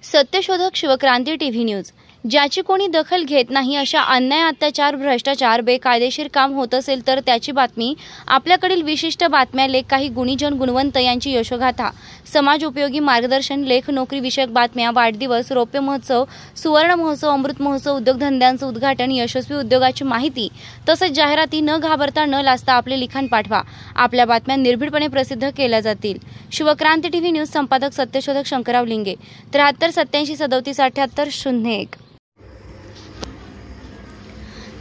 सत्यशोधक Shivkranti TV news. ज्याची कोणी दखल घेत नाही अशा अन्याय, अत्याचार, भ्रष्टाचार, बेकायदेशीर काम होत असेल तर त्याची बातमी, आपल्याकडील विशिष्ट बातम्या, लेख, काही गुणीजन गुणवंत यांची यशोगाथा, समाज उपयोगी मार्गदर्शन, लेख, नोकरी विषयक बातम्या, वाढदिवस, रौप्य महोत्सव, सुवर्ण महोत्सव, अमृत महोत्सव, उद्योगधंद्यांचं उद्घाटन, यशस्वी उद्योगाची माहिती तसेच जाहिराती न घाबरता न लाजता आपले लिखाण पाठवा। आपल्या बातम्या निर्भीडपणे प्रसिद्ध केल्या जातील। शिवक्रांती टीव्ही न्यूज संपादक सत्यशोधक शंकरराव लिंगे 73 87 37 78 01।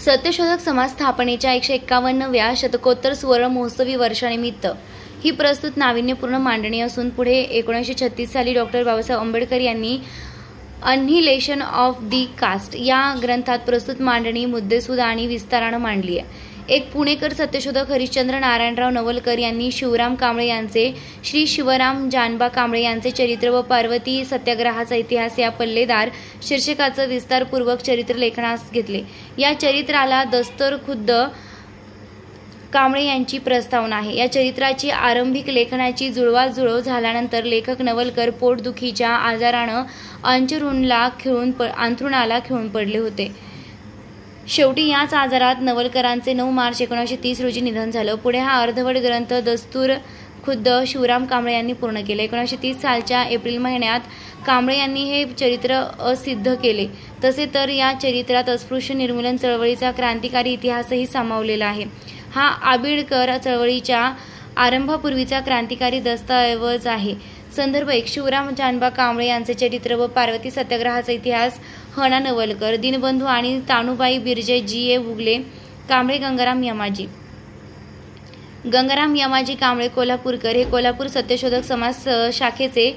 सत्यशोधक समाज स्थापनेच्या 151व्या शतकोत्तर सुवर्ण महोत्सवी वर्षानिमित्त ही प्रस्तुत नाविन्यपूर्ण मांडणी असून पुढे 1936 साली डॉक्टर बाबासाहेब आंबेडकर यांनी अनहिलेशन ऑफ दी कास्ट या ग्रंथात प्रस्तुत मांडणी मुद्देसूद आणि विस्तारानं मांडली आहे। एक पुणेकर सत्यशोधक हरिश्चंद्र नारायणराव नवलकर यांनी शिवराम कांबळे यांचे श्री शिवराम जानबा कांबळे यांचे चरित्र व पार्वती सत्याग्रहाचा इतिहास या पल्लेदार शीर्षकाचं विस्तारपूर्वक चरित्र लेखनास घेतले। या चरित्राला दस्तर खुद्द कांबळे यांची प्रस्तावना आहे। या चरित्राची आरंभिक लेखनाची जुळवाजुळव झाल्यानंतर लेखक नवलकर पोटदुखीच्या आजारानं अंथरुणाला खिळून पडले होते। शेवटी याच आजारात नवलकरांचे 9 मार्च 1930 रोजी निधन झालं। पुढे हा अर्धवट ग्रंथ दस्तूर खुद्द शिवराम कांबळे यांनी पूर्ण केले। 1930 सालच्या एप्रिल महिन्यात कांबळे यांनी हे चरित्र असिद्ध केले। तसे तर या चरित्रात अस्पृश्य निर्मूलन चळवळीचा क्रांतिकारी इतिहासही सामावलेला आहे। हा आंबेडकर चळवळीच्या आरंभापूर्वीचा क्रांतिकारी दस्तऐवज आहे। संदर्भ 1 शिवराम जानबा कांबळे यांचे चरित्र व पार्वती सत्याग्रहाचा इतिहास हना नवलकर, दीनबंधू आणि तानुबाई बिर्जे, जी.ए. उगले, कांबळे गंगाराम यमाजी कांबळे कोल्हापूरकर हे कोल्हापूर सत्यशोधक समाज शाखेचे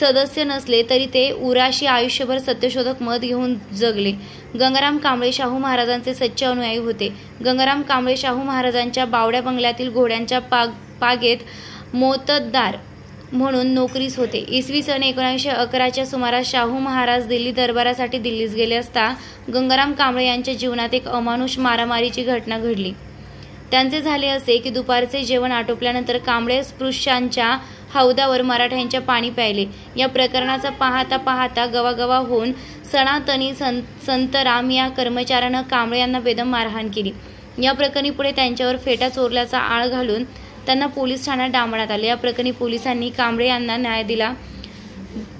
सदस्य नसले तरी ते उराशी आयुष्यभर सत्यशोधक मत घेऊन जगले। गंगाराम कांबळे शाहू महाराजांचे सच्चे अनुयायी होते। गंगाराम कांबळे शाहू महाराजांच्या बावड्या बंगल्यातील घोड्यांच्या पागेत मोत्तद्दार म्हणून नोकरीस होते। इसवी सन 1911च्या सुमारास शाहू महाराज दिल्ली दरबारासाठी दिल्लीस गेले असता गंगाराम कांबळे यांच्या जीवनात एक अमानुष मारामारीची घटना घडली। त्यांचे झाले असे की दुपारचे जेवण आटोपल्यानंतर कांबळे स्पृश्यांच्या हौदावर मराठ्यांच्या पाणी प्यायले। या प्रकरणाचा पाहता गवागवा होऊन सनातनी संतराम या कर्मचाऱ्यानं कांबळे यांना बेदम मारहाण केली। या प्रकरणी पुढे त्यांच्यावर फेटा चोरल्याचा आळ घालून त्यांना पोलीस ठाण्यात डांबण्यात आले। या प्रकरणी पोलिसांनी कांबळे यांना न्याय दिला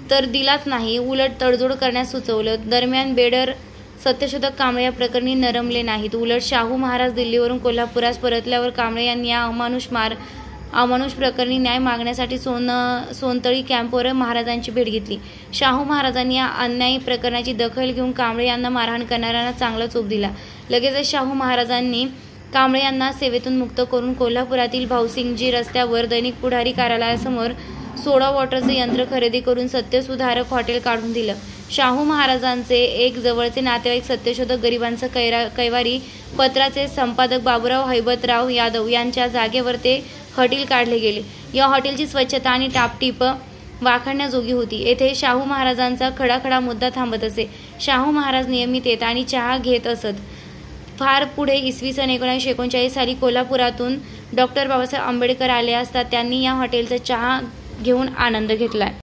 तर दिलाच नाही, उलट तडजोड करण्यास सुचवलं। दरम्यान बेडर सत्यशोधक कांबळे या प्रकरणी नरमले नाहीत। उलट शाहू महाराज दिल्लीवरून कोल्हापुरास परतल्यावर कांबळे यांनी या अमानुष प्रकरणी न्याय मागण्यासाठी सोनतळी कॅम्पवर महाराजांची भेट घेतली। शाहू महाराजांनी या अन्यायी प्रकरणाची दखल घेऊन कांबळे यांना मारहाण करणाऱ्यांना चांगला चोप दिला। लगेचच शाहू महाराजांनी कांबळे यांना सेवेतून मुक्त करून कोल्हापुरातील भाऊसिंगजी रस्त्यावर दैनिक पुढारी कार्यालयासमोर सोडा वॉटरचे यंत्र खरेदी करून सत्यसुधारक हॉटेल काढून दिलं। शाहू महाराजांचे एक जवळचे नातेवाईक सत्यशोधक गरिबांचा कैवारी पत्राचे संपादक बाबूराव हैबतराव यादव यांच्या जागेवर ते हॉटेल काढले गेले। या हॉटेलची स्वच्छता आणि टापटीप वाखाणण्याजोगी होती। येथे शाहू महाराजांचा खडाखडा मुद्दा थांबत असे। शाहू महाराज नियमित येत आणि चहा घेत असत। फार पुढे इसवी सन 1939 साली कोल्हापुरातून डॉक्टर बाबासाहेब आंबेडकर आले असता त्यांनी या हॉटेलचा चहा घेऊन आनंद घेतलाय।